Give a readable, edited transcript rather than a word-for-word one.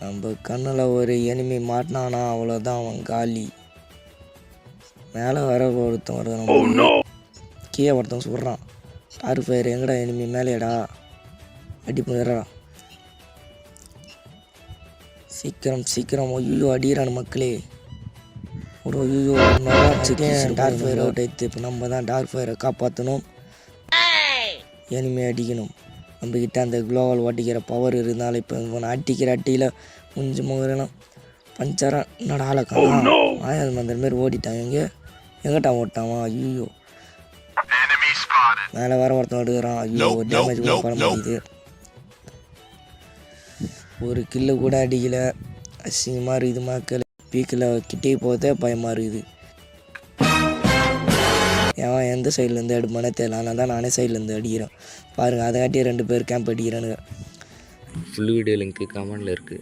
நம்ம கண்ணில் ஒரு எனிமி மாட்டினானா அவ்வளோதான், அவன் காலி. மேலே வர ஒருத்தன் வருது, நம்ம கீழே ஒருத்தன் சொல்கிறான். டார்க் ஃபயர் எங்கடா எனிமி மேலேடா, அடி போயிடுறா சீக்கிரம் சீக்கிரம். ஐயோ அடிக்கிறான் மக்களே. ஒரு ஐயோ டார்க் ஃபயர் அவுட் ஆயிடுத்து. இப்போ நம்ம தான் டார்க் ஃபயரை காப்பாற்றணும், எனிமே அடிக்கணும். நம்மக்கிட்ட அந்த குளோவால் ஓட்டிக்கிற பவர் இருந்தாலும் இப்போ அடிக்கிற அட்டியில் முடிஞ்சு முகலாம் பஞ்சரா. என்னடா ஆளக்கா ஆயாது அந்த மாரி ஓடிட்டான். எங்கிட்ட ஓட்டான். ஐயோ மேலே வர ஒருத்தன் எடுக்கிறான். ஐயோ டேமேஜ் கூட பண்ண முடியுது. ஒரு கில்லு கூட அடிக்கல. அசிங்கமாக இருக்குது மக்கள். பீக்கில் கிட்டே போதே பயமாக இருக்குது. ஏன் எந்த சைட்லேருந்து எடுப்பானே தெரியல. ஆனால் தான் நானே சைட்லேருந்து அடிக்கிறேன் பாருங்கள். அதை காட்டி 2 பேர் கேம்ப் அடிக்கிறானுங்க. ஃபுல் வீடியோ லிங்க்கு கமெண்டில் இருக்குது.